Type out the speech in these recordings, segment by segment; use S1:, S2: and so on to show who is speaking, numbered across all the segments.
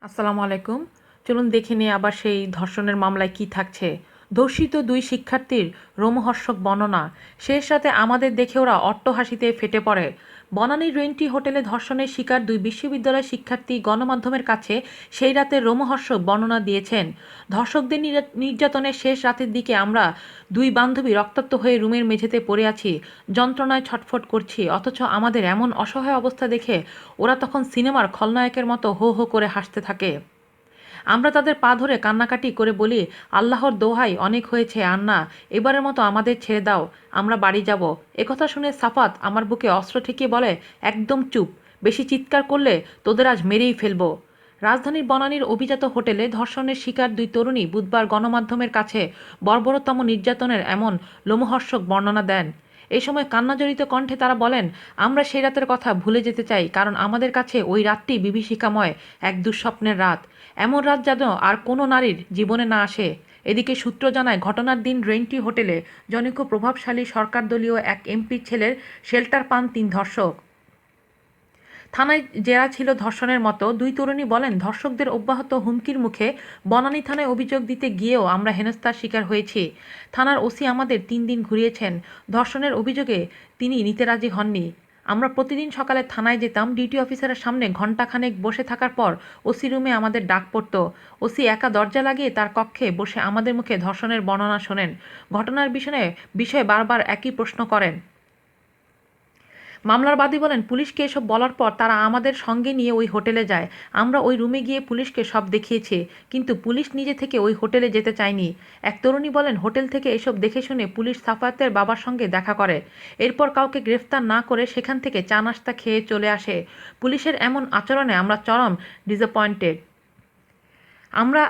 S1: আসসালামু আলাইকুম। চলুন দেখে নিই আবার সেই ধর্ষণের মামলায় কি থাকছে। ধর্ষিত দুই শিক্ষার্থীর রোমহর্ষক বর্ণনা। শেষ রাতে আমাদের দেখে ওরা অট্টহাসিতে ফেটে পড়ে। বনানীর রেন্টি হোটেলে ধর্ষণের শিকার দুই বিশ্ববিদ্যালয়ের শিক্ষার্থী গণমাধ্যমের কাছে সেই রাতের রোমহর্ষক বর্ণনা দিয়েছেন। ধর্ষকদের নির্যাতনের শেষ রাতের দিকে আমরা দুই বান্ধবী রক্তাক্ত হয়ে রুমের মেঝেতে পড়ে আছি, যন্ত্রণায় ছটফট করছি, অথচ আমাদের এমন অসহায় অবস্থা দেখে ওরা তখন সিনেমার খলনায়কের মতো হো হো করে হাসতে থাকে। আমরা তাদের পা ধরে কান্নাকাটি করে বলি, আল্লাহর দোহাই, অনেক হয়েছে, আর না, এবারের মতো আমাদের ছেড়ে দাও, আমরা বাড়ি যাব। একথা শুনে সাফাত আমার বুকে অস্ত্র ঠেকিয়ে বলে, একদম চুপ, বেশি চিৎকার করলে তোদের আজ মেরেই ফেলবো। রাজধানীর বনানীর অভিজাত হোটেলে ধর্ষণের শিকার দুই তরুণী বুধবার গণমাধ্যমের কাছে বর্বরতম নির্যাতনের এমন লোমহর্ষক বর্ণনা দেন। এই সময় কান্নাজড়িত কণ্ঠে তারা বলেন, আমরা সেই রাতের কথা ভুলে যেতে চাই, কারণ আমাদের কাছে ওই রাতটি বিভীষিকাময় এক দুঃস্বপ্নের রাত। এমন রাত যেন আর কোনো নারীর জীবনে না আসে। এদিকে সূত্র জানায়, ঘটনার দিন রেন্টি হোটেলে জনৈক প্রভাবশালী সরকারদলীয় এক এমপির ছেলের শেল্টার পান তিন ধর্ষক। থানায় জেরা ছিল ধর্ষণের মতো। দুই তরুণী বলেন, ধর্ষকদের অব্যাহত হুমকির মুখে বনানী থানায় অভিযোগ দিতে গিয়েও আমরা হেনস্থার শিকার হয়েছি। থানার ওসি আমাদের 3 দিন ঘুরিয়েছেন। ধর্ষণের অভিযোগে তিনি নিতে রাজি হননি। আমরা প্রতিদিন সকালে থানায় যেতাম। ডিউটি অফিসারের সামনে ঘণ্টাখানেক বসে থাকার পর ওসি রুমে আমাদের ডাক পড়ত। ওসি একা দরজা লাগিয়ে তার কক্ষে বসে আমাদের মুখে ধর্ষণের বর্ণনা শোনেন। ঘটনার বিষয়ে বারবার একই প্রশ্ন করেন। মামলার বাদী বলেন, পুলিশকে এসব বলার পর তারা আমাদের সঙ্গে নিয়ে ওই হোটেলে যায়। আমরা ওই রুমে গিয়ে পুলিশকে সব দেখিয়েছি, কিন্তু পুলিশ নিজে থেকে ওই হোটেলে যেতে চায়নি। এক তরুণী বলেন, হোটেল থেকে এসব দেখে শুনে পুলিশ সাফায়াতের বাবার সঙ্গে দেখা করে। এরপর কাউকে গ্রেফতার না করে সেখান থেকে চা নাস্তা খেয়ে চলে আসে। পুলিশের এমন আচরণে আমরা চরম ডিসঅ্যাপয়েন্টেড। আমরা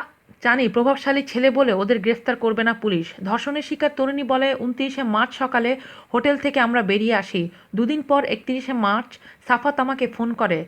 S1: জানি প্রভাবশালী ছেলে বলে ওদের গ্রেফতার করবে না পুলিশ। ধর্ষণের শিকার তরুণী বলে, 29শে মার্চ সকালে হোটেল থেকে আমরা বেরিয়ে আসি। দুদিন পর 31শে মার্চ সাফাত আমাকে ফোন করে।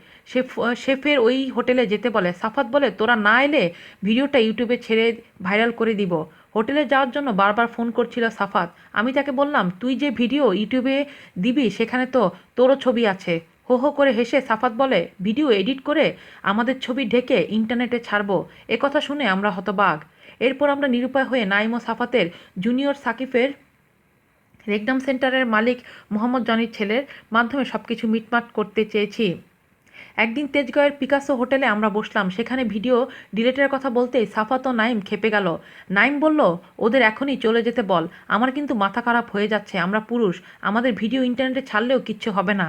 S1: সে ফের ওই হোটেলে যেতে বলে। সাফাত বলে, তোরা না এলে ভিডিওটা ইউটিউবে ছেড়ে ভাইরাল করে দিব। হোটেলে যাওয়ার জন্য বারবার ফোন করছিল সাফাত। আমি তাকে বললাম, তুই যে ভিডিও ইউটিউবে দিবি সেখানে তো তোরও ছবি আছে। হো হো করে হেসে সাফাত বলে, ভিডিও এডিট করে আমাদের ছবি ঢেকে ইন্টারনেটে ছাড়বো। একথা শুনে আমরা হতবাক। এরপর আমরা নিরুপায় হয়ে নাইম ও সাফাতের জুনিয়র সাকিফের রেকডাম সেন্টারের মালিক মোহাম্মদ জনির ছেলের মাধ্যমে সবকিছু মিটমাট করতে চেয়েছি। একদিন তেজগাঁওয়ের পিকাসো হোটেলে আমরা বসলাম। সেখানে ভিডিও ডিলেটের কথা বলতেই সাফাত ও নাইম খেপে গেল। নাইম বলল, ওদের এখনই চলে যেতে বল, আমার কিন্তু মাথা খারাপ হয়ে যাচ্ছে, আমরা পুরুষ, আমাদের ভিডিও ইন্টারনেটে ছাড়লেও কিচ্ছু হবে না,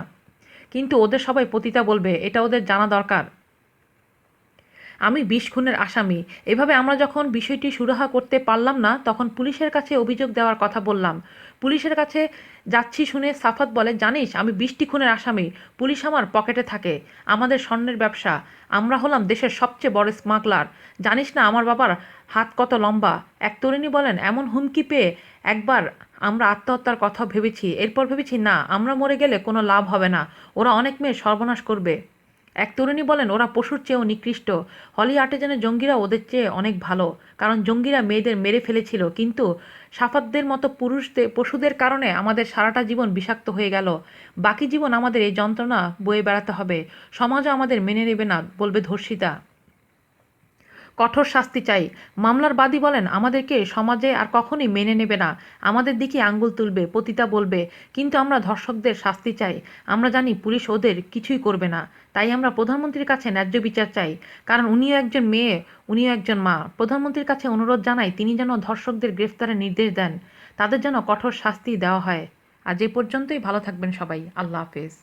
S1: কিন্তু ওদের সবাই পতিতা বলবে, এটা ওদের জানা দরকার। আমি 20 খুনের আসামি। এভাবে আমরা যখন বিষয়টি সুরাহা করতে পারলাম না, তখন পুলিশের কাছে অভিযোগ দেওয়ার কথা বললাম। পুলিশের কাছে যাচ্ছি শুনে সাফাত বলে, জানিস আমি 20টি খুনের আসামি, পুলিশ আমার পকেটে থাকে, আমাদের স্বর্ণের ব্যবসা, আমরা হলাম দেশের সবচেয়ে বড় স্মাগলার, জানিস না আমার বাবার হাত কত লম্বা। এক তরুণী বলেন, এমন হুমকি পেয়ে একবার আমরা আত্মহত্যার কথা ভেবেছি, এরপর ভেবেছি না, আমরা মরে গেলে কোনো লাভ হবে না, ওরা অনেক মেয়ে সর্বনাশ করবে। এক তরুণী বলেন, ওরা পশুর চেয়েও নিকৃষ্ট, হলি আর্টিজানের জঙ্গিরা ওদের চেয়ে অনেক ভালো, কারণ জঙ্গিরা মেয়েদের মেরে ফেলেছিল, কিন্তু সাফাতদের মতো পশুদের কারণে আমাদের সারাটা জীবন বিষাক্ত হয়ে গেল। বাকি জীবন আমাদের এই যন্ত্রণা বয়ে বেড়াতে হবে। সমাজও আমাদের মেনে নেবে না, বলবে ধর্ষিতা। কঠোর শাস্তি চাই। মামলার বাদী বলেন, আমাদেরকে সমাজে আর কখনোই মেনে নেবে না, আমাদের দিকে আঙ্গুল তুলবে, পতিতা বলবে, কিন্তু আমরা ধর্ষকদের শাস্তি চাই। আমরা জানি পুলিশ ওদের কিছুই করবে না, তাই আমরা প্রধানমন্ত্রীর কাছে ন্যায্য বিচার চাই, কারণ উনিও একজন মেয়ে, উনিও একজন মা। প্রধানমন্ত্রীর কাছে অনুরোধ জানাই, তিনি যেন ধর্ষকদের গ্রেফতারের নির্দেশ দেন, তাদের যেন কঠোর শাস্তি দেওয়া হয়। আজ এ পর্যন্তই। ভালো থাকবেন সবাই। আল্লাহ হাফেজ।